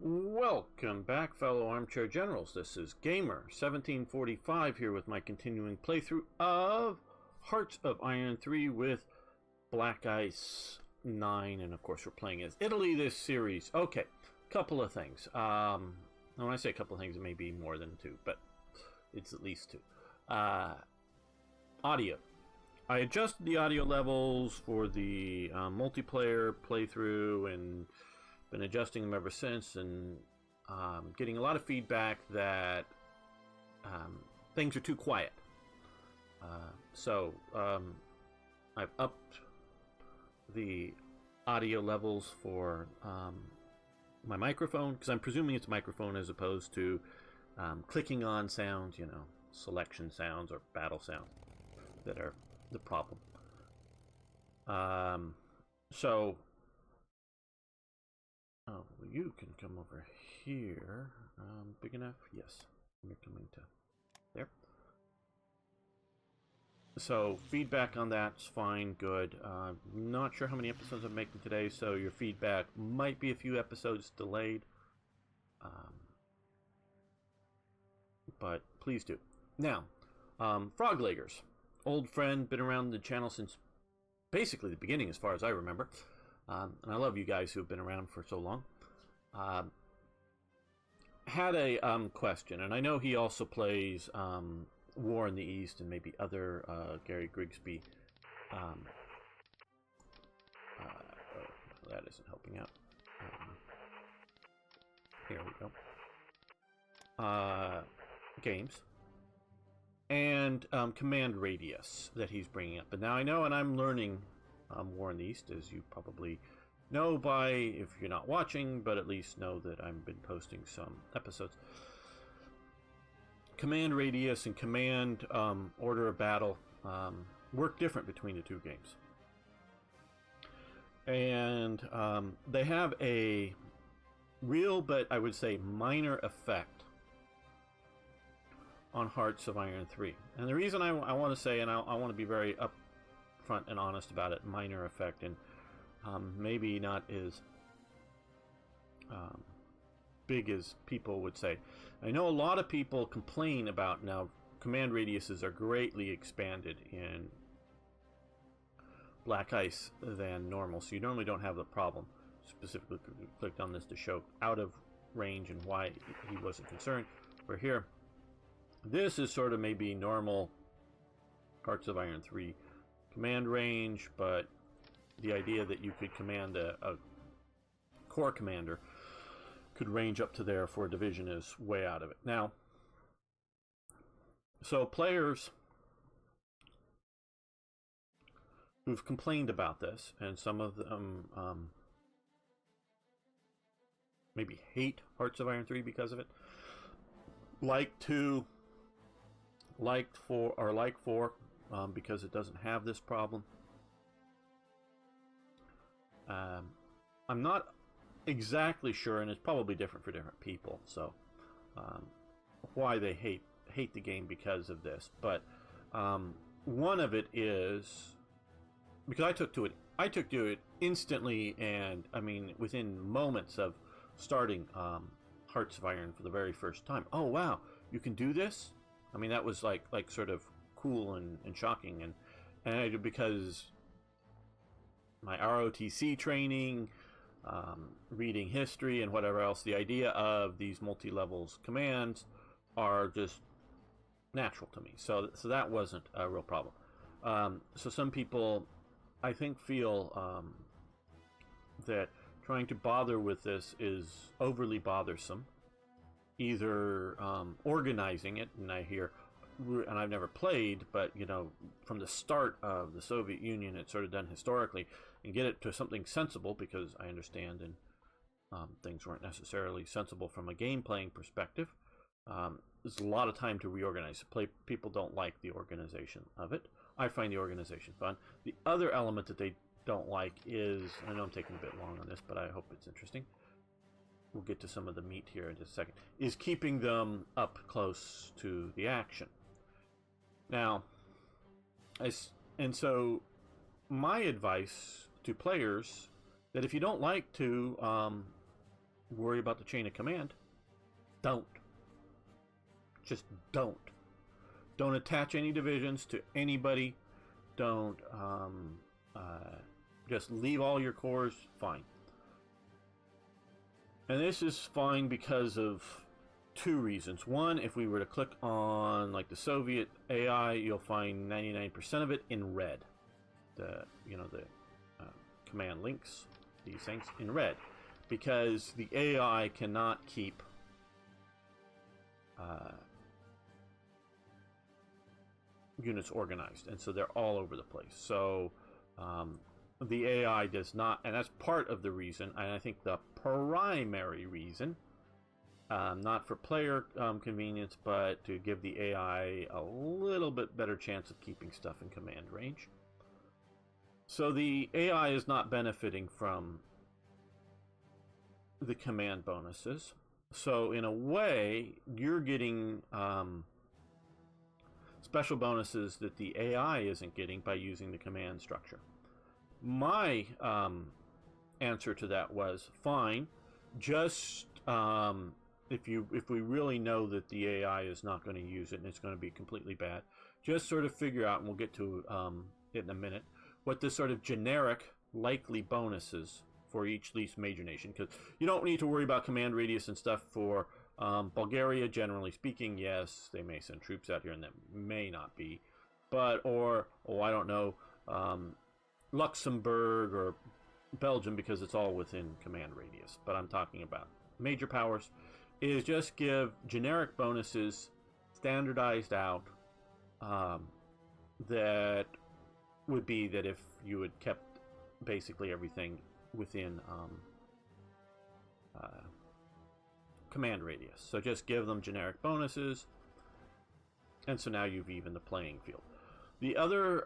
Welcome back, fellow armchair generals. This is Gamer1745 here with my continuing playthrough of Hearts of Iron 3 with Black Ice 9, and of course we're playing as Italy this series. Okay, couple of things. When I say a couple of things, it may be more than two, but it's at least two. Audio. I adjusted the audio levels for the multiplayer playthrough and been adjusting them ever since, and getting a lot of feedback that things are too quiet. So I've upped the audio levels for my microphone, because I'm presuming it's microphone as opposed to clicking on sounds, you know, selection sounds or battle sounds that are the problem. So oh, you can come over here. Big enough? Yes. You're coming to there. So feedback on that's fine, good. Not sure how many episodes I'm making today, so your feedback might be a few episodes delayed. But please do. Now, Frogleggers. Old friend, been around the channel since basically the beginning as far as I remember. And I love you guys who have been around for so long. Had a question, and I know he also plays War in the East and maybe other Gary Grigsby. That isn't helping out. Here we go. Games. And Command Radius that he's bringing up. But now I know, and I'm learning War in the East, as you probably know by, if you're not watching, but at least know that I've been posting some episodes. Command Radius and Command Order of Battle work different between the two games. And they have a real, but I would say minor effect on Hearts of Iron 3. And the reason I want to say, and I want to be very upfront and honest about it, minor effect, and maybe not as big as people would say. I know a lot of people complain about now command radiuses are greatly expanded in Black Ice than normal, so you normally don't have the problem. Specifically clicked on this to show out of range and why he wasn't concerned. We're here. This is sort of maybe normal Hearts of Iron 3 command range, but the idea that you could command a corps commander could range up to there for a division is way out of it. Now, so players who've complained about this, and some of them maybe hate Hearts of Iron 3 because of it, like 4 because it doesn't have this problem. I'm not exactly sure, and it's probably different for different people, so why they hate the game because of this. But one of it is because I took to it instantly, and I mean within moments of starting Hearts of Iron for the very first time. Oh wow, you can do this? I mean, that was like sort of cool and shocking, and because my ROTC training, reading history, and whatever else, the idea of these multi-levels commands are just natural to me. So that wasn't a real problem. So some people, I think, feel that trying to bother with this is overly bothersome. Either organizing it, and I hear, and I've never played, but you know, from the start of the Soviet Union, it's sort of done historically, and get it to something sensible, because I understand and things weren't necessarily sensible from a game playing perspective. There's a lot of time to reorganize. People don't like the organization of it. I find the organization fun. The other element that they don't like is, I know I'm taking a bit long on this, but I hope it's interesting. We'll get to some of the meat here in just a second, is keeping them up close to the action. Now, and so my advice to players, that if you don't like to worry about the chain of command, don't. Just don't. Don't attach any divisions to anybody. Don't just leave all your cores. Fine. And this is fine because of two reasons. One, if we were to click on like the Soviet AI, you'll find 99% of it in red. The command links, these things in red, because the AI cannot keep units organized, and so they're all over the place. So the AI does not, and that's part of the reason, and I think the primary reason, not for player convenience, but to give the AI a little bit better chance of keeping stuff in command range. So the AI is not benefiting from the command bonuses. So in a way, you're getting special bonuses that the AI isn't getting by using the command structure. My answer to that was fine. Just if we really know that the AI is not going to use it and it's going to be completely bad, just sort of figure out, and we'll get to it in a minute, what the sort of generic likely bonuses for each least major nation, because you don't need to worry about command radius and stuff for Bulgaria. Generally speaking, yes, they may send troops out here, and that may not be, but I don't know, Luxembourg or Belgium, because it's all within command radius. But I'm talking about major powers. Is just give generic bonuses, standardized out, that would be that if you had kept basically everything within command radius. So just give them generic bonuses, and so now you've evened the playing field. The other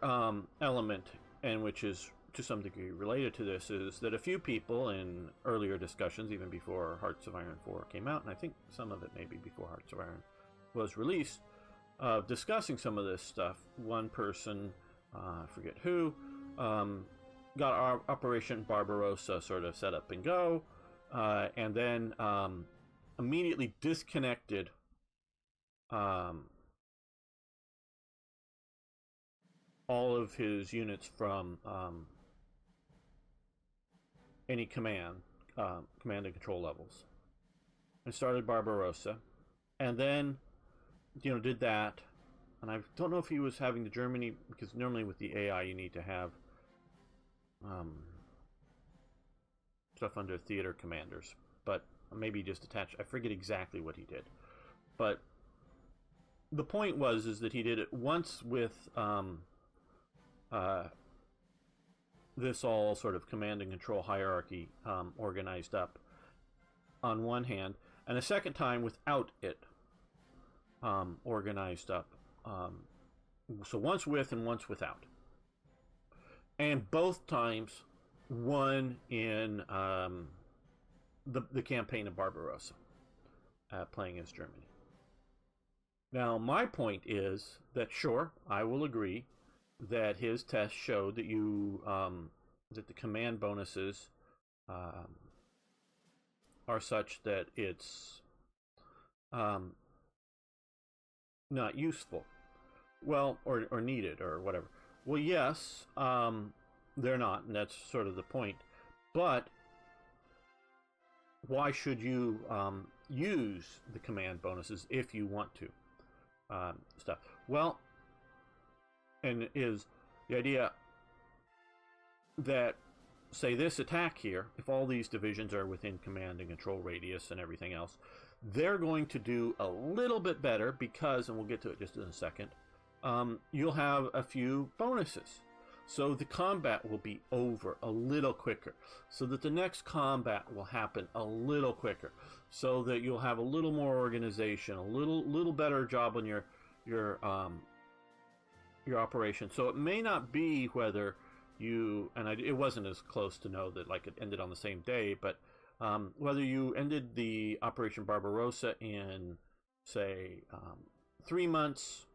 element, and which is to some degree related to this, is that a few people in earlier discussions, even before Hearts of Iron 4 came out, and I think some of it maybe before Hearts of Iron was released, discussing some of this stuff, one person, I forget who, got our Operation Barbarossa sort of set up and go, and then immediately disconnected all of his units from any command and control levels, and started Barbarossa, and then did that. And I don't know if he was having the Germany, because normally with the AI you need to have stuff under theater commanders, but maybe just attached. I forget exactly what he did, but the point is that he did it once with this all sort of command and control hierarchy organized up on one hand, and a second time without it organized up. So once with and once without, and both times won in the campaign of Barbarossa, playing as Germany. Now, my point is that sure, I will agree that his test showed that that the command bonuses are such that it's not useful, well, or needed, or whatever. Well, yes, they're not, and that's sort of the point. But why should you use the command bonuses if you want to? Stuff. Well, and is the idea that, say, this attack here, if all these divisions are within command and control radius and everything else, they're going to do a little bit better because, and we'll get to it just in a second, you'll have a few bonuses. So the combat will be over a little quicker, so that the next combat will happen a little quicker, so that you'll have a little more organization, a little better job on your operation. So it may not be whether you, and it wasn't as close to know that like it ended on the same day, but whether you ended the Operation Barbarossa in, say, 3 months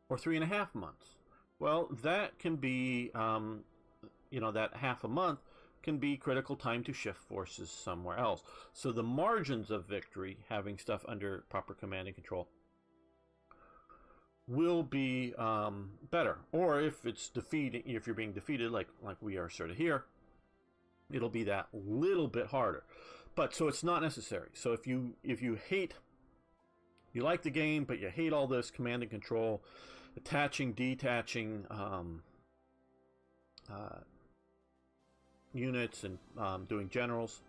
or 3.5 months. Well, that can be, that half a month can be critical time to shift forces somewhere else. So the margins of victory, having stuff under proper command and control, will be better. Or if it's defeated, if you're being defeated, like we are sort of here, it'll be that little bit harder. But so it's not necessary. So if you hate, you like the game, but you hate all this command and control, attaching, detaching units, and doing generals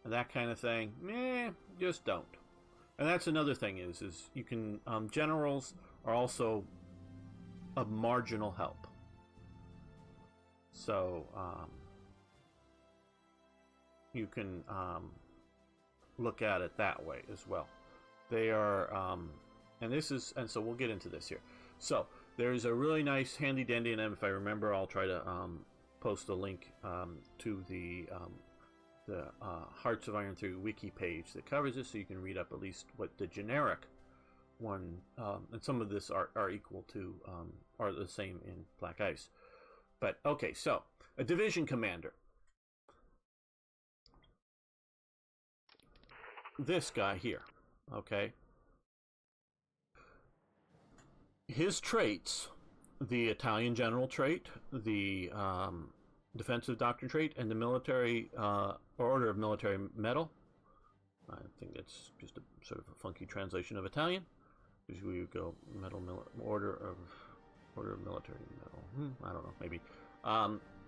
and that kind of thing, just don't. And that's another thing is you can generals are also a marginal help. So you can look at it that way as well. They are, and so we'll get into this here. So there's a really nice handy dandy, and if I remember, I'll try to post a link to the Hearts of Iron 3 wiki page that covers this, so you can read up at least what the generic one, and some of this are equal to, are the same in Black Ice. But okay, so a division commander. This guy here, okay? His traits, the Italian general trait, the defensive doctrine trait, and the military order of military medal. I think that's just a sort of a funky translation of Italian. Usually we go order of military medal. I don't know, maybe.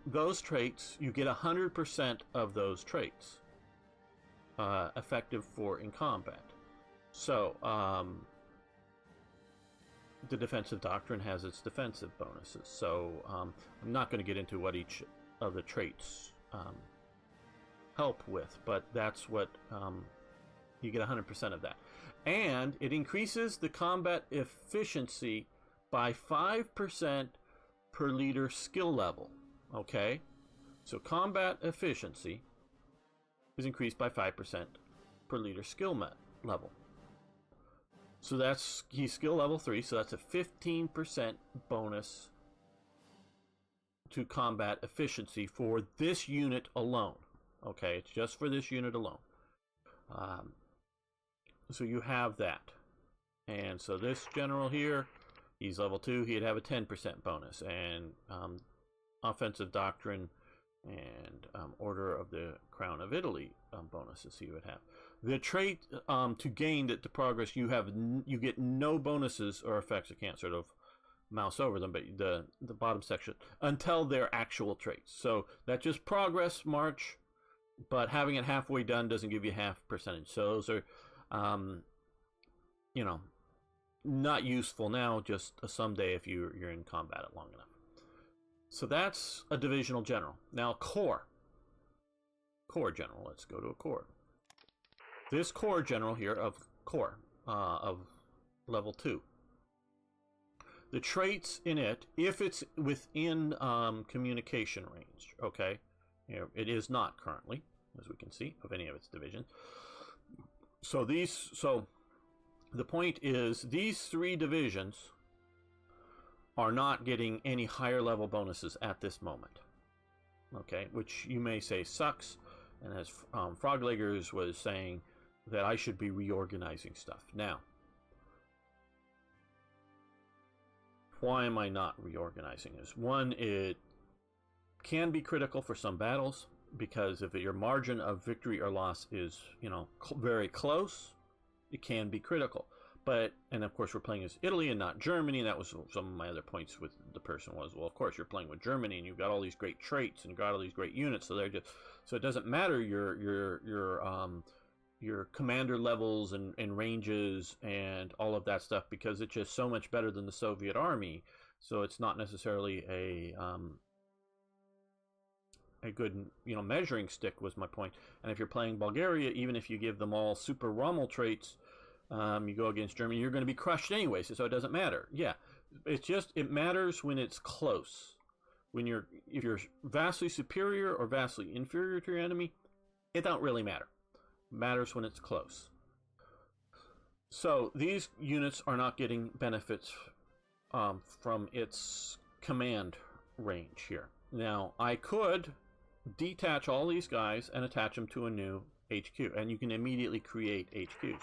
Those traits, you get 100% of those traits effective for in combat. So the defensive doctrine has its defensive bonuses. So I'm not going to get into what each of the traits help with, but that's what you get 100% of that. And it increases the combat efficiency by 5% per leader skill level. Okay? So combat efficiency is increased by 5% per leader skill level. So he's skill level 3, so that's a 15% bonus to combat efficiency for this unit alone. Okay, it's just for this unit alone. So you have that. And so this general here, he's level 2, he'd have a 10% bonus. And offensive doctrine and Order of the Crown of Italy bonuses he would have. The trait to gain to progress, you get no bonuses or effects. I can't sort of mouse over them, but the bottom section, until they're actual traits. So that's just progress, march, but having it halfway done doesn't give you half percentage. So those are, not useful now, just someday if you're in combat it long enough. So that's a divisional general. Now corps general. Let's go to a corps. This corps general here of level 2. The traits in it, if it's within communication range, okay, it is not currently, as we can see, of any of its divisions. So the point is, these 3 divisions are not getting any higher level bonuses at this moment. Okay, which you may say sucks, and as Frogleggers was saying, that I should be reorganizing stuff. Now, why am I not reorganizing this? One, it can be critical for some battles, because if your margin of victory or loss is, very close, it can be critical. And of course we're playing as Italy and not Germany, and that was some of my other points with the person was, well, of course you're playing with Germany and you've got all these great traits and you've got all these great units, so it doesn't matter your commander levels and ranges and all of that stuff, because it's just so much better than the Soviet army. So it's not necessarily a good measuring stick, was my point. And if you're playing Bulgaria, even if you give them all super Rommel traits, you go against Germany, you're going to be crushed anyway, so it doesn't matter. Yeah, it matters when it's close. If you're vastly superior or vastly inferior to your enemy, it don't really matter. It matters when it's close. So these units are not getting benefits from its command range here. Now, I could detach all these guys and attach them to a new HQ, and you can immediately create HQs.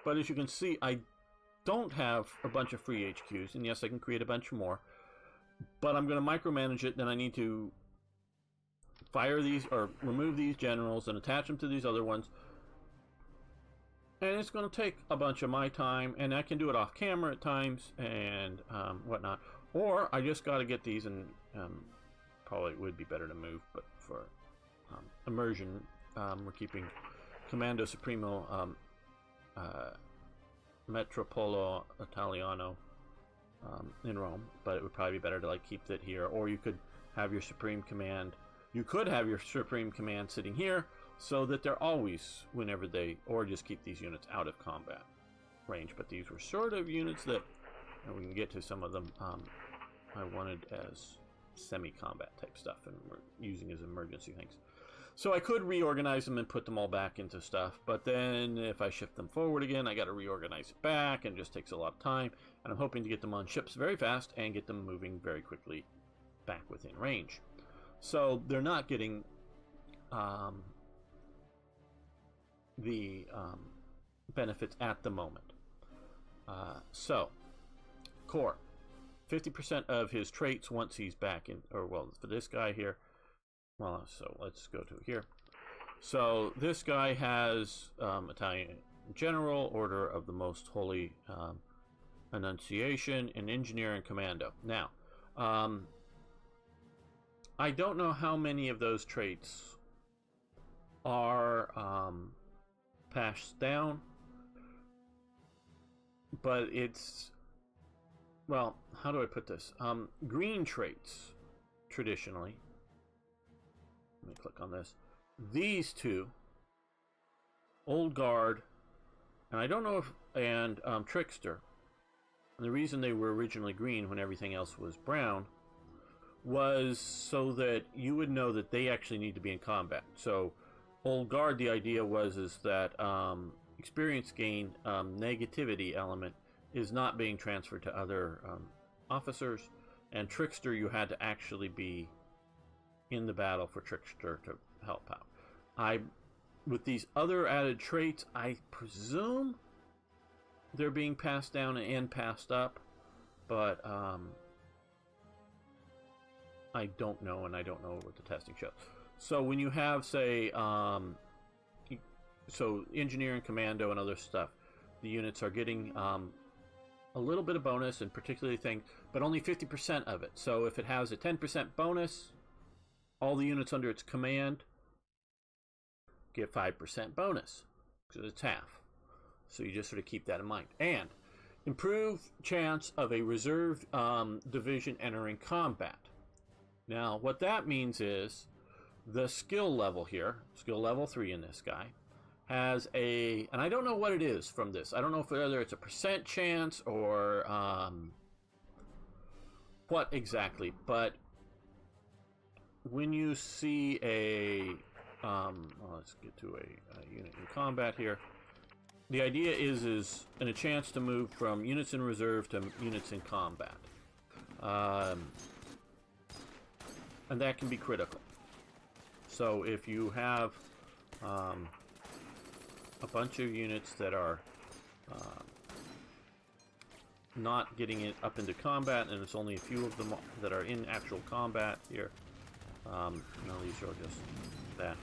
But as you can see, I don't have a bunch of free HQs, and yes, I can create a bunch more, but I'm going to micromanage it. Then I need to fire these or remove these generals and attach them to these other ones, and it's going to take a bunch of my time, and I can do it off camera at times and whatnot, or I just got to get these, and probably would be better to move, but for immersion, we're keeping Comando Supremo Metropolo Italiano in Rome, but it would probably be better to like keep that here, or you could have your Supreme Command. You could have your Supreme Command sitting here, so that they're always, whenever they, or just keep these units out of combat range. But these were sort of units that, and we can get to some of them, I wanted as semi-combat type stuff, and we're using as emergency things. So I could reorganize them and put them all back into stuff, but then if I shift them forward again, I got to reorganize it back, and it just takes a lot of time. And I'm hoping to get them on ships very fast and get them moving very quickly back within range. So they're not getting the benefits at the moment. So Core, 50% of his traits once he's back in, or well, for this guy here, well, so let's go to here. So this guy has Italian General, Order of the Most Holy Annunciation, and Engineer and Commando. Now, I don't know how many of those traits are passed down, but it's, well, how do I put this? Green traits, traditionally, let me click on this. These two, Old Guard, and I don't know if, and Trickster, and the reason they were originally green when everything else was brown was so that you would know that they actually need to be in combat. So Old Guard, the idea was is that experience gain negativity element is not being transferred to other officers, and Trickster, you had to actually be in the battle for Trickster to help out. With these other added traits, I presume they're being passed down and passed up, but I don't know, and I don't know what the testing shows. So when you have, say, so Engineering, Commando, and other stuff, the units are getting a little bit of bonus, and particularly things, but only 50% of it. So if it has a 10% bonus, all the units under its command get 5% bonus, because it's half. So you just sort of keep that in mind. And improve chance of a reserve division entering combat. Now, what that means is the skill level here, skill level 3 in this guy, has a, and I don't know what it is from this. I don't know if whether it's a percent chance or what exactly, but when you see a, well, let's get to a unit in combat here. The idea is a chance to move from units in reserve to units in combat. And that can be critical. So if you have a bunch of units that are not getting it up into combat, and it's only a few of them that are in actual combat here, no, these are just that.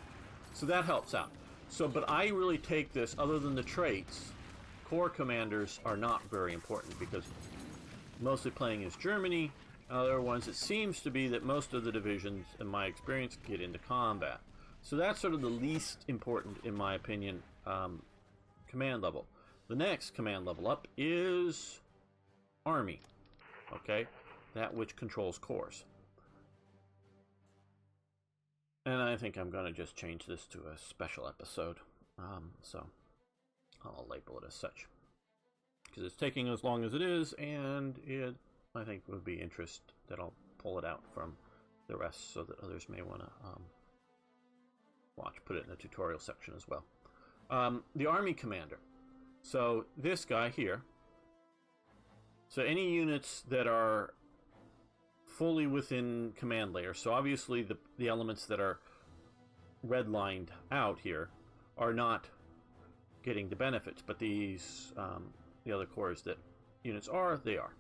So that helps out. So, but I really take this, other than the traits, Corps commanders are not very important, because mostly playing as Germany. Other ones, it seems to be that most of the divisions, in my experience, get into combat. So that's sort of the least important, in my opinion, command level. The next command level up is Army, okay? That which controls corps. And I think I'm going to just change this to a special episode, so I'll label it as such, because it's taking as long as it is, and it, I think, would be interest that I'll pull it out from the rest so that others may want to watch, put it in the tutorial section as well. The Army Commander. So this guy here. So any units that are fully within command layer. So obviously the elements that are redlined out here are not getting the benefits, but these the other cores that units are, they are.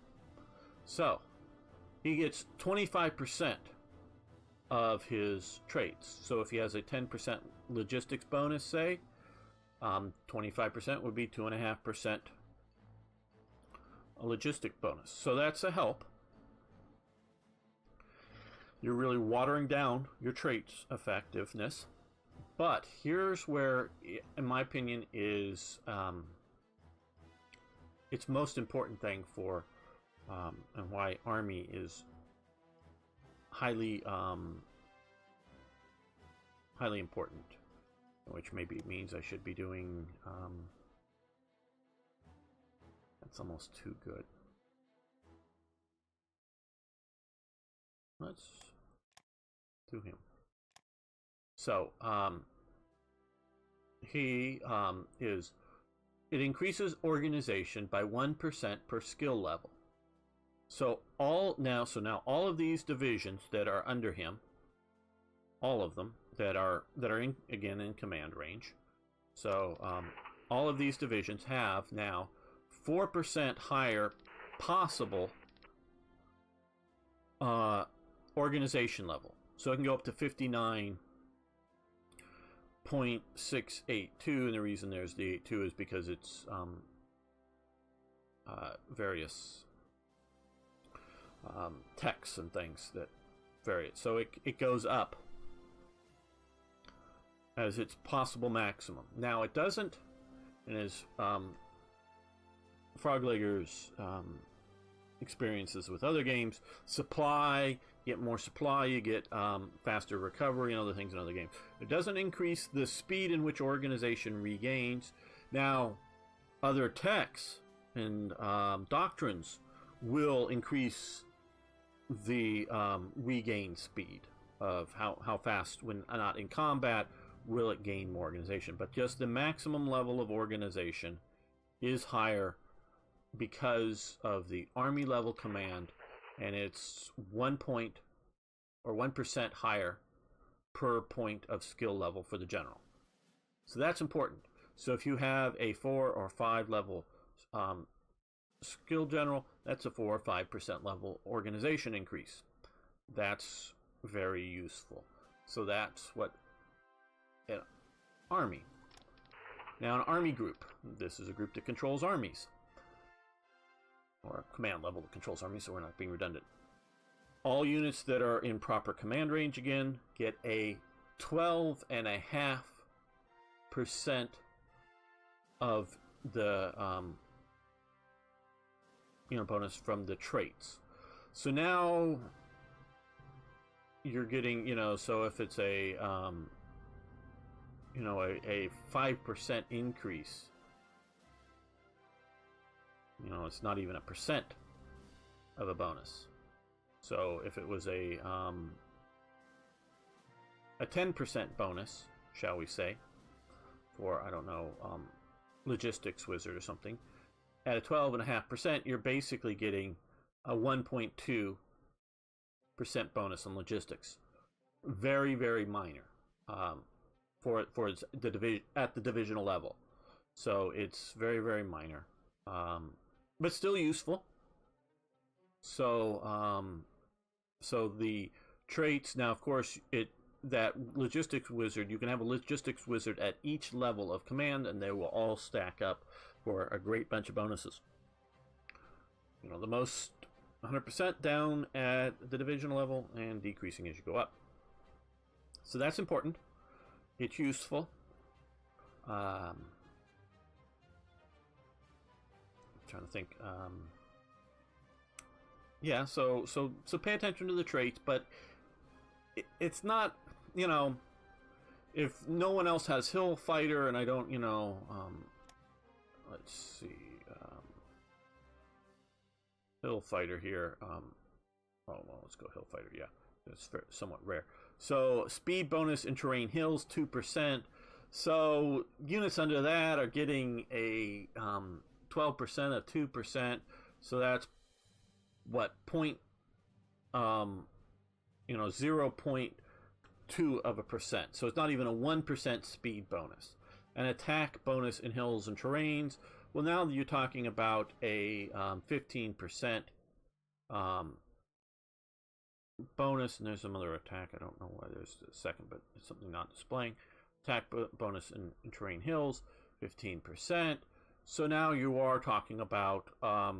So he gets 25% of his traits. So if he has a 10% logistics bonus, say, 25% would be 2.5% a logistic bonus. So that's a help. You're really watering down your traits effectiveness. But here's where, in my opinion, is its most important thing for, and why Army is highly highly important, which maybe means I should be doing that's almost too good. Let's do him. So he is, it increases organization by 1% per skill level. So now all of these divisions that are under him, all of them that are in, again, in command range. So all of these divisions have now 4% higher possible organization level. So it can go up to 59.682, and the reason there's the 82 is because it's various texts and things that vary it. So it goes up as its possible maximum. Now it doesn't, and as Froglegger's experiences with other games, supply, you get more supply, you get faster recovery and other things in other games. It doesn't increase the speed in which organization regains. Now, other texts and doctrines will increase the regain speed of how fast, when not in combat, will it gain more organization. But just the maximum level of organization is higher because of the Army level command, and it's 1 point or 1% higher per point of skill level for the general. So that's important. So if you have a 4 or 5 level skill general, that's a 4 or 5% level organization increase. That's very useful. So that's what an army. Now, an army group. This is a group that controls armies, or a command level that controls armies, so we're not being redundant. All units that are in proper command range, again, get a 12.5% of the bonus from the traits. So now you're getting, so if it's a 5% increase, it's not even a percent of a bonus. So if it was a 10% bonus, shall we say, for, I don't know, logistics wizard or something, at a 12.5%, you're basically getting a 1.2% bonus on logistics. Very, very minor for the division at the divisional level. So it's very, very minor, but still useful. So so the traits, now of course that logistics wizard, you can have a logistics wizard at each level of command, and they will all stack up for a great bunch of bonuses. The most 100% down at the division level and decreasing as you go up. So that's important. It's useful. I'm trying to think. Yeah, so pay attention to the traits, but it's not, if no one else has Hill Fighter and I don't, let's see, Hill Fighter here. Let's go Hill Fighter. Yeah, it's somewhat rare. So speed bonus in terrain hills 2%. So units under that are getting a 12% of 2%. So that's what 0.2% 0.2%. So it's not even a 1% speed bonus. An attack bonus in hills and terrains. Well, now you're talking about a 15% bonus, and there's some other attack. I don't know why there's a second, but it's something not displaying. Attack bonus in terrain hills, 15%. So now you are talking about almost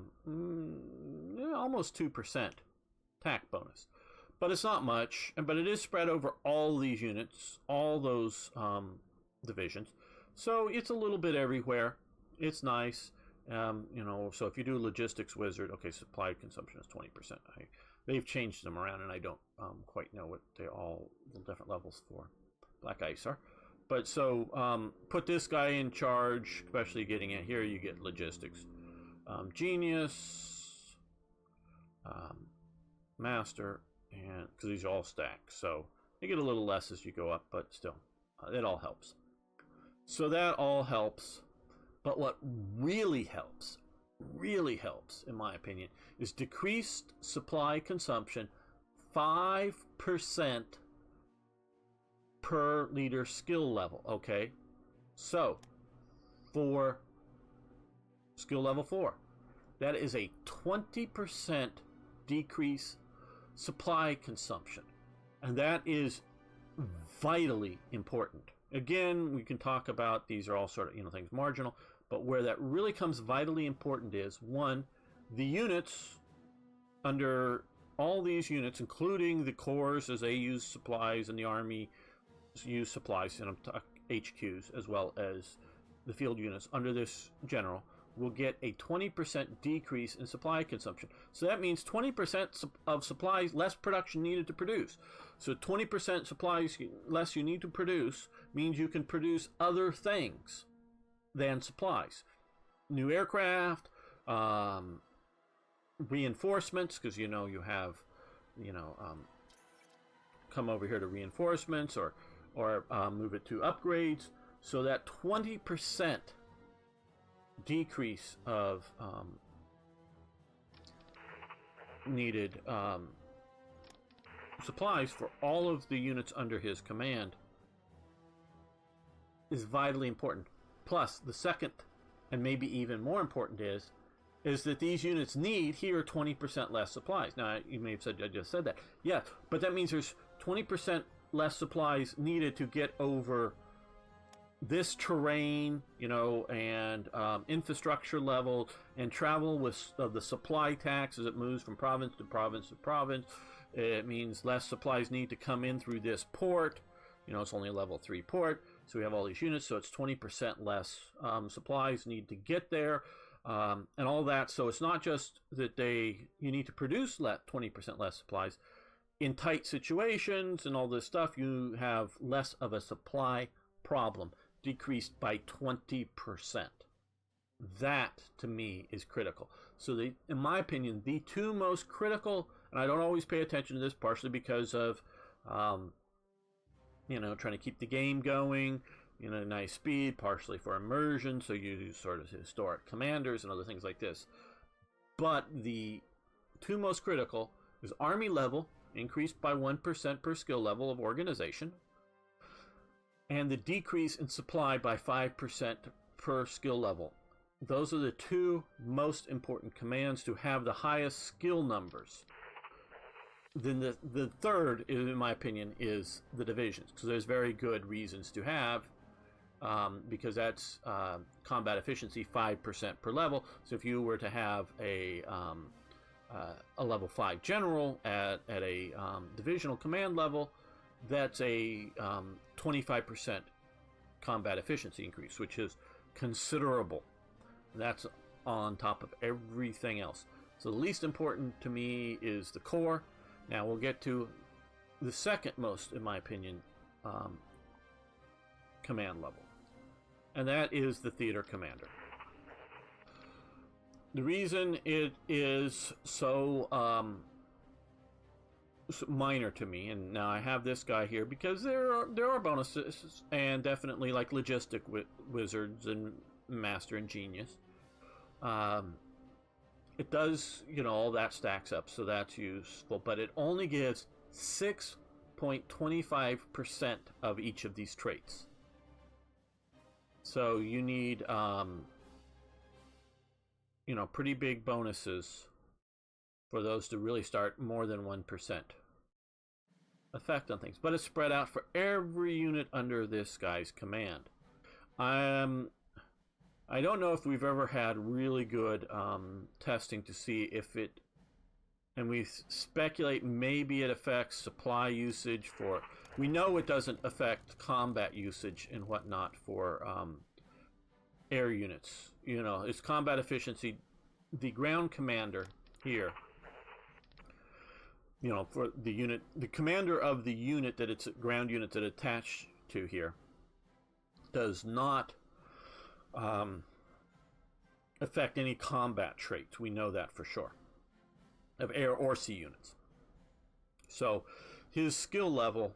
2% attack bonus. But it's not much, but it is spread over all these units, all those divisions. So it's a little bit everywhere. It's nice. So if you do logistics wizard, okay, supply consumption is 20%. They've changed them around, and I don't quite know what the different levels for Black Ice are. But so put this guy in charge, especially getting it here, you get logistics. Genius, master, and because these are all stacked. So you get a little less as you go up, but still, it all helps. So that all helps. But what really helps, in my opinion, is decreased supply consumption 5% per leader skill level. Okay, so for skill level 4, that is a 20% decrease supply consumption, and that is vitally important. Again, we can talk about these are all sort of things marginal, but where that really comes vitally important is, one, the units under all these units, including the corps as they use supplies and the army use supplies and HQs, as well as the field units under this general, will get a 20% decrease in supply consumption. So that means 20% of supplies less production needed to produce. So 20% supplies less you need to produce means you can produce other things than supplies. New aircraft, reinforcements, because you have come over here to reinforcements or move it to upgrades. So that 20% decrease of needed supplies for all of the units under his command is vitally important. Plus, the second, and maybe even more important, is that these units need here 20% less supplies. Now, you may have said I just said that. Yeah, but that means there's 20% less supplies needed to get over this terrain, and infrastructure level, and travel with the supply tax as it moves from province to province to province. It means less supplies need to come in through this port. It's only a level 3 port, so we have all these units, so it's 20% less supplies need to get there, and all that. So it's not just that you need to produce 20% less supplies. In tight situations and all this stuff, you have less of a supply problem, decreased by 20%. That, to me, is critical. So in my opinion, the two most critical, and I don't always pay attention to this, partially because of trying to keep the game going, nice speed, partially for immersion, so you use sort of historic commanders and other things like this. But the two most critical is army level, increased by 1% per skill level of organization, and the decrease in supply by 5% per skill level. Those are the two most important commands to have the highest skill numbers. Then the third, in my opinion, is the divisions, because there's very good reasons to have, because that's combat efficiency 5% per level. So if you were to have a level 5 general at a divisional command level, that's a 25% combat efficiency increase, which is considerable. That's on top of everything else. So the least important to me is the core. Now we'll get to the second most, in my opinion, command level, and that is the theater commander. The reason it is so minor to me, and now I have this guy here because there are bonuses, and definitely like logistic wizards and master and genius. It does, all that stacks up, so that's useful, but it only gives 6 0.25% of each of these traits. So you need, pretty big bonuses for those to really start more than 1% effect on things. But it's spread out for every unit under this guy's command. I don't know if we've ever had really good testing to see if it, and we speculate maybe it affects supply usage for, we know it doesn't affect combat usage and whatnot for air units. It's combat efficiency. The ground commander here, for the unit, the commander of the unit that it's ground unit that attached to here does not affect any combat traits. We know that for sure, of air or sea units. So his skill level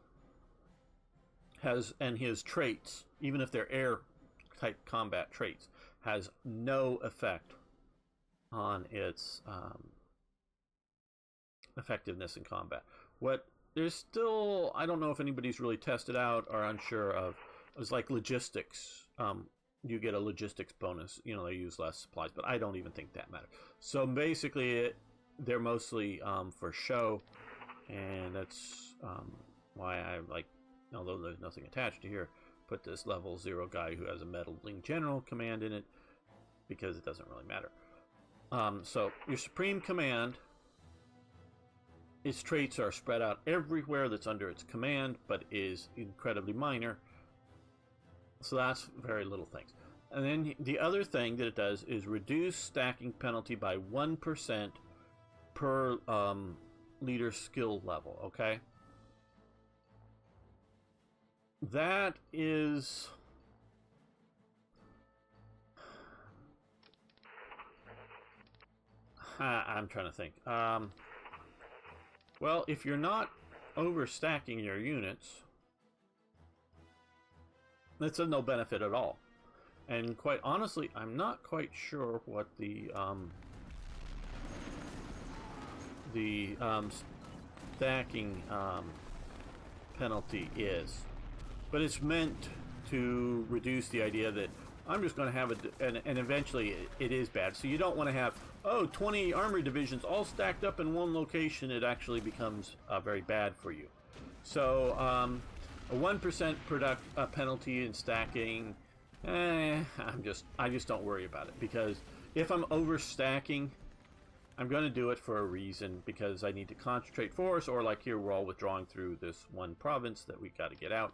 has, and his traits, even if they're air type combat traits, has no effect on its effectiveness in combat. There's still, I don't know if anybody's really tested out or unsure of, it's like logistics. You get a logistics bonus. They use less supplies, but I don't even think that matters. So basically, they're mostly for show, and that's why I like, although there's nothing attached to here, put this level 0 guy who has a meddling general command in it, because it doesn't really matter. So your supreme command, its traits are spread out everywhere that's under its command, but is incredibly minor. So that's very little things. And then the other thing that it does is reduce stacking penalty by 1% per leader skill level, okay? That is... I'm trying to think. Well, if you're not overstacking your units, that's of no benefit at all. And quite honestly, I'm not quite sure what the stacking penalty is, but it's meant to reduce the idea that I'm just going to have and eventually it is bad. So you don't want to have 20 armory divisions all stacked up in one location. It actually becomes very bad for you. So a 1% penalty in stacking, I just don't worry about it, because if I'm overstacking, I'm going to do it for a reason, because I need to concentrate force, or like here, we're all withdrawing through this one province that we got to get out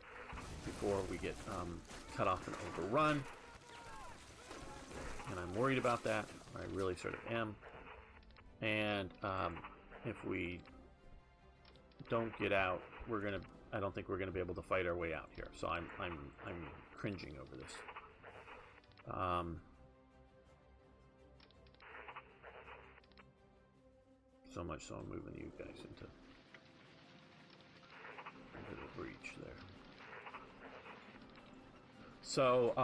before we get cut off and overrun. And I'm worried about that. I really sort of am. And if we don't get out, I don't think we're gonna be able to fight our way out here. So I'm cringing over this. So much so I'm moving you guys into the breach there. So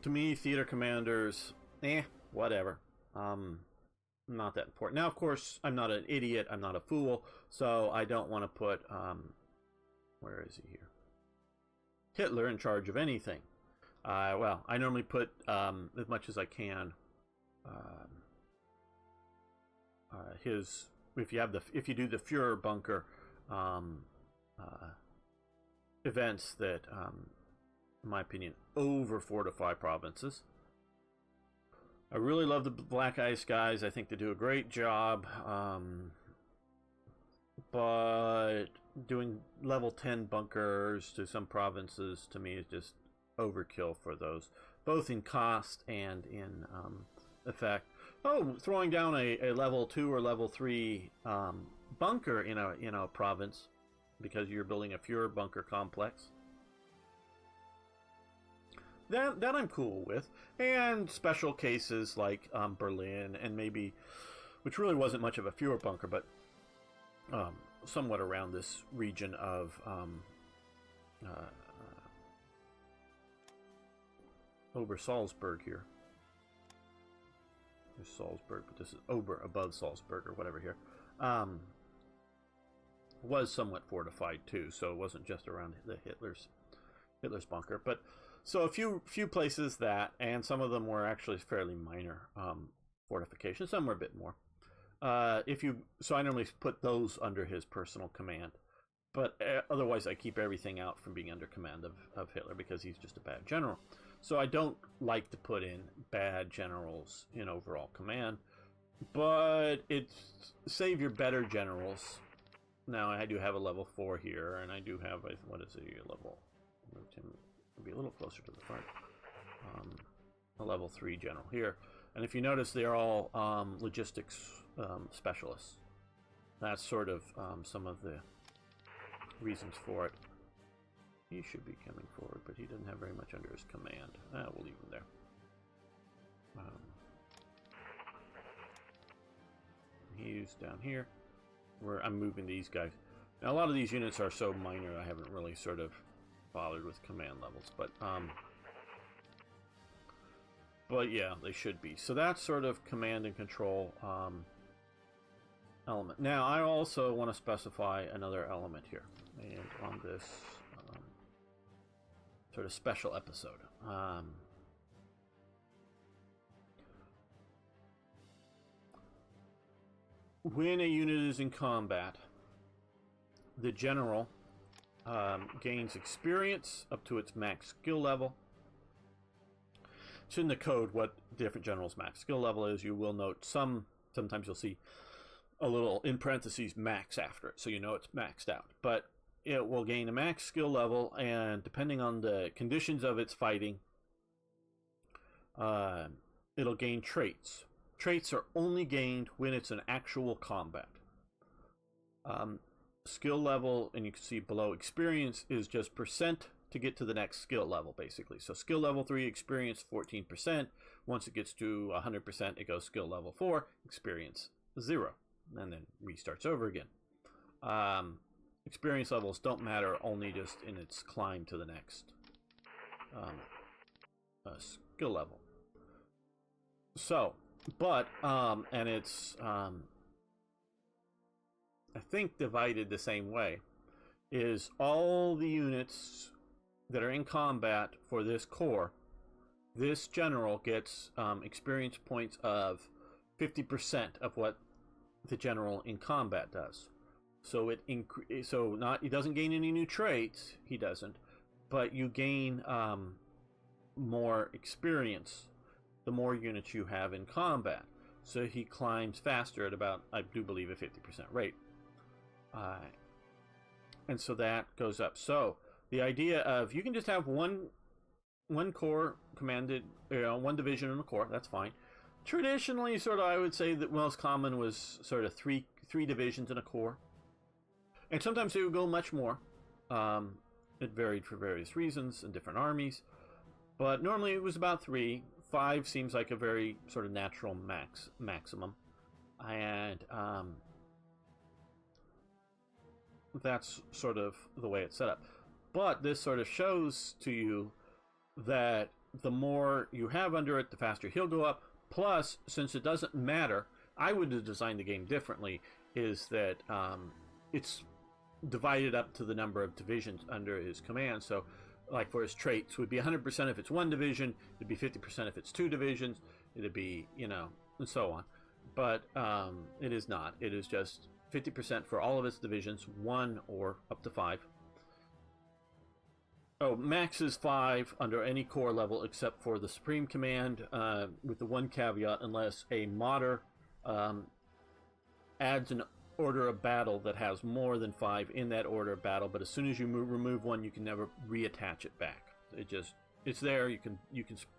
to me, theater commanders, whatever. Not that important. Now, of course, I'm not an idiot. I'm not a fool. So I don't want to put, where is he here? Hitler in charge of anything. Well, I normally put as much as I can. If you do the Führer bunker events that, in my opinion, over fortify provinces. I really love the Black Ice guys. I think they do a great job. But doing level 10 bunkers to some provinces, to me, is just overkill for those, both in cost and in effect. Throwing down a level 2 or level 3 bunker in a province because you're building a Führer bunker complex. That I'm cool with. And special cases like Berlin, and maybe, which really wasn't much of a Führer bunker, but somewhat around this region of Ober Salzburg here. There's Salzburg, but this is Ober above Salzburg or whatever here. was somewhat fortified too, so it wasn't just around the Hitler's bunker. But so a few places that, and some of them were actually fairly minor fortifications. Some were a bit more. So I normally put those under his personal command, but otherwise I keep everything out from being under command of Hitler, because he's just a bad general. So I don't like to put in bad generals in overall command, but it's save your better generals. Now I do have a level 4 here, and I do have what is a level? Move him be a little closer to the front. A level 3 general here, and if you notice, they're all logistics specialists. That's sort of some of the reasons for it. He should be coming forward, but he doesn't have very much under his command. We'll leave him there. He's down here, where I'm moving these guys. Now, a lot of these units are so minor, I haven't really sort of bothered with command levels, but yeah, they should be. So that's sort of command and control element. Now, I also want to specify another element here, and on this sort of special episode. When a unit is in combat, the general gains experience up to its max skill level. It's in the code what different generals' max skill level is. You will note sometimes you'll see a little in parentheses max after it, so you know it's maxed out. But it will gain a max skill level, and depending on the conditions of its fighting, it'll gain traits. Traits are only gained when it's an actual combat. Skill level, and you can see below experience, is just percent to get to the next skill level, basically. So skill level 3, experience 14%. Once it gets to 100%, it goes skill level 4, experience 0. And then restarts over again. Experience levels don't matter, only just in its climb to the next skill level. So, but, and it's, I think divided the same way, is all the units that are in combat for this corps, this general gets experience points of 50% of what the general in combat does. So he doesn't gain any new traits, he doesn't, but you gain more experience the more units you have in combat. So he climbs faster at about, I do believe, a 50% rate. And so that goes up. So the idea of, you can just have one corps commanded, one division in a corps, that's fine. Traditionally, sort of, I would say that most common was sort of three divisions in a corps. And sometimes they would go much more. It varied for various reasons in different armies. But normally it was about 3. 5 seems like a very sort of natural maximum. And that's sort of the way it's set up. But this sort of shows to you that the more you have under it, the faster he'll go up. Plus, since it doesn't matter, I would have designed the game differently, is that it's divided up to the number of divisions under his command. So, like for his traits, would be 100% if it's one division, it'd be 50% if it's 2 divisions, it'd be, and so on. But it is not. It is just 50% for all of its divisions, 1 or up to 5. Oh, max is 5 under any corps level except for the Supreme Command, with the one caveat, unless a modder adds an order of battle that has more than 5 in that order of battle. But as soon as you remove one, you can never reattach it back. It's there. You can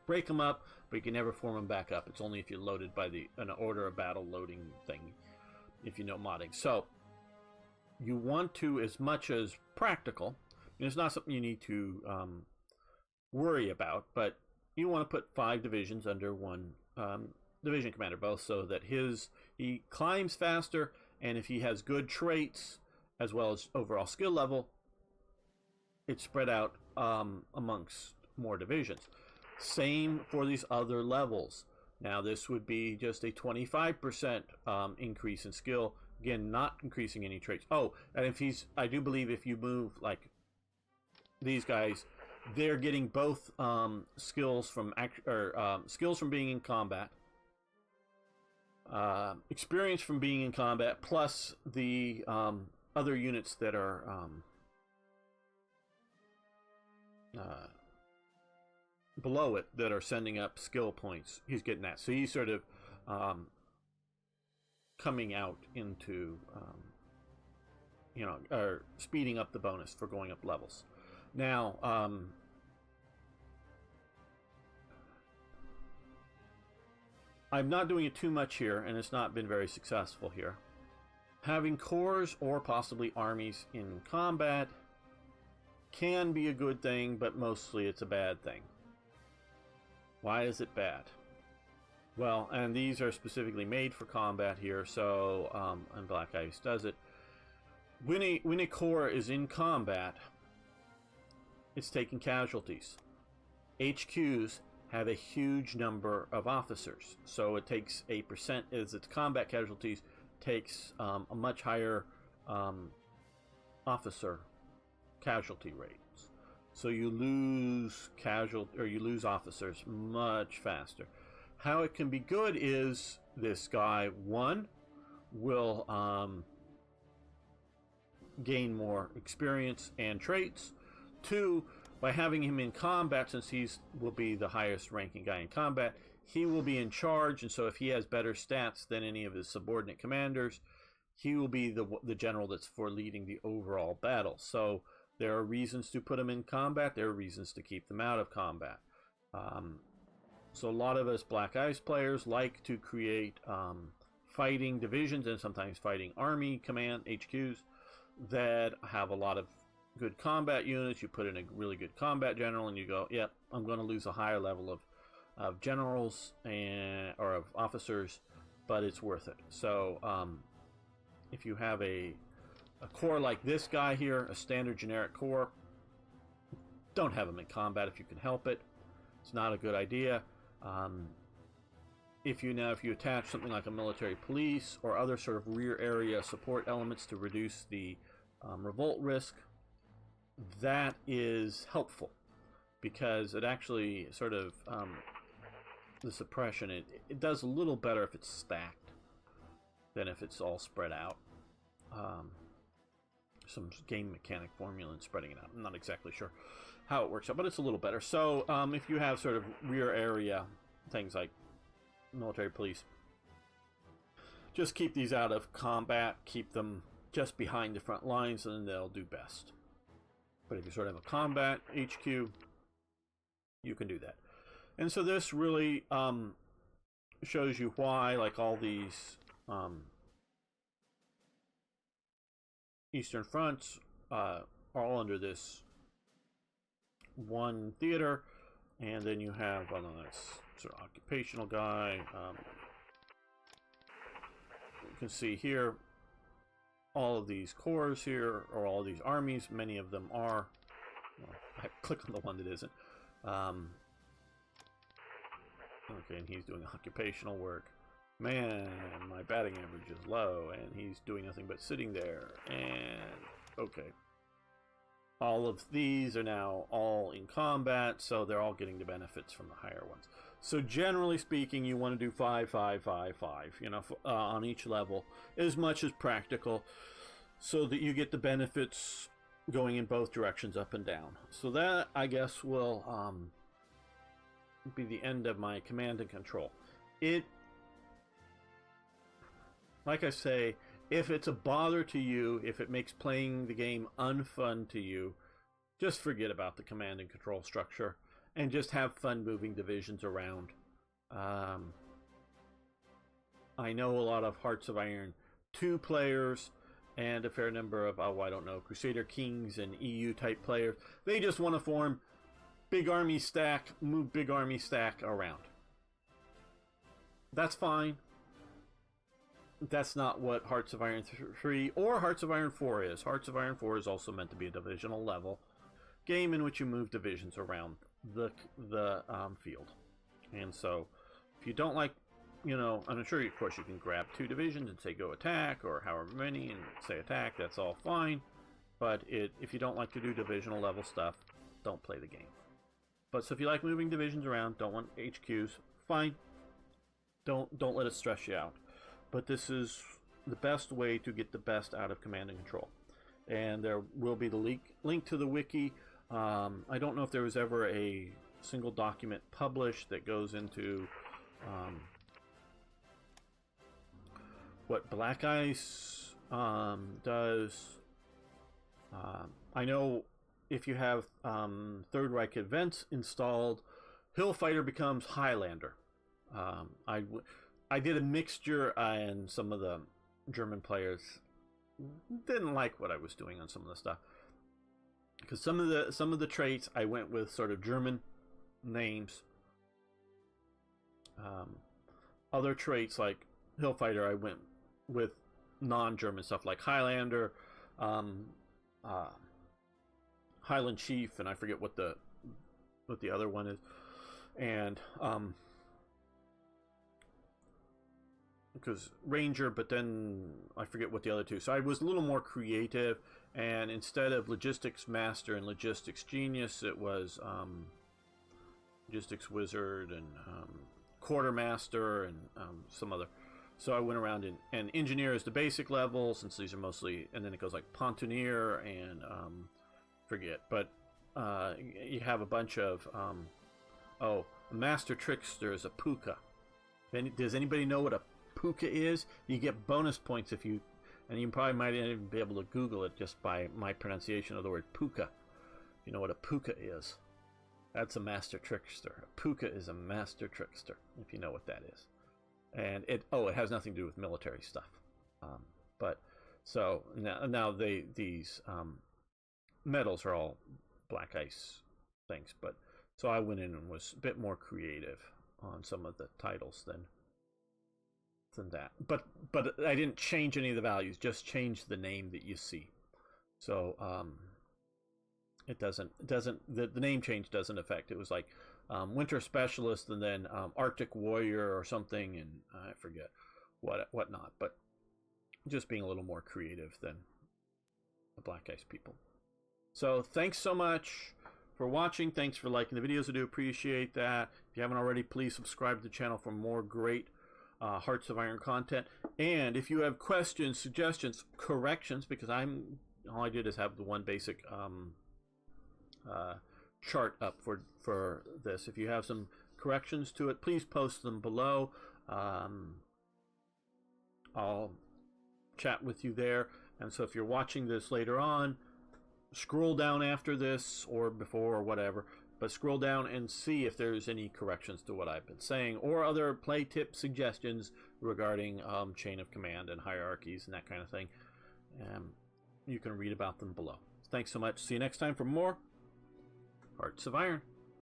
break them up, but you can never form them back up. It's only if you're loaded by an order of battle loading thing, if you know modding. So you want to, as much as practical, and it's not something you need to worry about, but you want to put 5 divisions under one division commander, both so that he climbs faster, and if he has good traits as well as overall skill level, it's spread out amongst more divisions. Same for these other levels. Now this would be just a 25% increase in skill Again, not increasing any traits. Oh, and if I do believe if you move like these guys, they're getting both skills from skills from being in combat, experience from being in combat, plus the other units that are below it that are sending up skill points. He's getting that, so he's sort of coming out into or speeding up the bonus for going up levels. Now, I'm not doing it too much here, and it's not been very successful here. Having corps or possibly armies in combat can be a good thing, but mostly it's a bad thing. Why is it bad? Well, and these are specifically made for combat here, so and Black Ice does it. When a corps is in combat, it's taking casualties. HQs have a huge number of officers, so it takes a percent as its combat casualties takes a much higher officer casualty rates. So you lose officers much faster. How it can be good is this guy, one, will gain more experience and traits. Two, by having him in combat, since will be the highest ranking guy in combat, he will be in charge, and so if he has better stats than any of his subordinate commanders, he will be the general that's for leading the overall battle. So there are reasons to put him in combat, there are reasons to keep them out of combat. So a lot of us Black Ice players like to create fighting divisions and sometimes fighting army command HQs that have a lot of good combat units. You put in a really good combat general and you go, yep, I'm going to lose a higher level of generals or of officers, but it's worth it. So if you have a corps like this guy here, a standard generic corps, don't have him in combat if you can help it. It's not a good idea. If you attach something like a military police or other sort of rear area support elements to reduce the revolt risk, that is helpful, because it actually sort of the suppression, it does a little better if it's stacked than if it's all spread out. Some game mechanic formula in spreading it out. I'm not exactly sure how it works out, but it's a little better. So if you have sort of rear area things like military police, just keep these out of combat, keep them just behind the front lines, and they'll do best. But if you sort of have a combat HQ, you can do that. And so this really shows you why, like, all these Eastern fronts are all under this one theater. And then you have, well, no, that's sort of occupational guy. You can see here all of these corps here, or all of these armies. Many of them are. Well, I click on the one that isn't. Okay, and he's doing occupational work. Man, my batting average is low, and he's doing nothing but sitting there. And okay, all of these are now all in combat, so they're all getting the benefits from the higher ones. So generally speaking, you want to do 5, 5, 5, 5, on each level, as much as practical, so that you get the benefits going in both directions, up and down. So that, I guess, will be the end of my command and control. Like I say, if it's a bother to you, if it makes playing the game unfun to you, just forget about the command and control structure and just have fun moving divisions around. I know a lot of Hearts of Iron 2 players and a fair number of, Crusader Kings and EU type players. They just want to form big army stack, move big army stack around. That's fine. That's not what Hearts of Iron 3 or Hearts of Iron 4 is. Hearts of Iron 4 is also meant to be a divisional level game in which you move divisions around the field. And so, if you don't like you know, and I'm sure, of course, you can grab 2 divisions and say go attack, or however many, and say attack. That's all fine. But if you don't like to do divisional level stuff, don't play the game. But so if you like moving divisions around, don't want HQs, fine. Don't let it stress you out. But this is the best way to get the best out of command and control. And there will be the link to the wiki. I don't know if there was ever a single document published that goes into what BICE does. I know if you have Third Reich events installed, Hillfighter becomes Highlander. I did a mixture, and some of the German players didn't like what I was doing on some of the stuff, because some of the traits I went with sort of German names. Other traits like Hillfighter, I went with non-German stuff like Highlander, Highland Chief, and I forget what the other one is, and because Ranger, but then I forget what the other two. So I was a little more creative, and instead of Logistics Master and Logistics Genius, it was Logistics Wizard and Quartermaster and some other. So I went around and Engineer is the basic level, since these are mostly, and then it goes like Pontoonier and forget, but you have a bunch of a Master Trickster is a Puka. Does anybody know what a Puka is? You get bonus points if you, and you probably might even be able to Google it just by my pronunciation of the word Puka. You know what a Puka is? That's a Master Trickster. A Puka is a Master Trickster, if you know what that is. And it has nothing to do with military stuff. But so now these medals are all Black Ice things. But so I went in and was a bit more creative on some of the titles than that. But I didn't change any of the values, just change the name that you see. So it doesn't the name change doesn't affect. It was like Winter Specialist and then Arctic Warrior or something, and I forget what not. But just being a little more creative than the Black Ice people. So thanks so much for watching. Thanks for liking the videos. I do appreciate that. If you haven't already, please subscribe to the channel for more great Hearts of Iron content. And if you have questions, suggestions, corrections, because all I did is have the one basic chart up for this. If you have some corrections to it, please post them below. I'll chat with you there. And so if you're watching this later on, scroll down after this or before or whatever, but scroll down and see if there's any corrections to what I've been saying or other play tip suggestions regarding chain of command and hierarchies and that kind of thing. You can read about them below. Thanks so much. See you next time for more Hearts of Iron.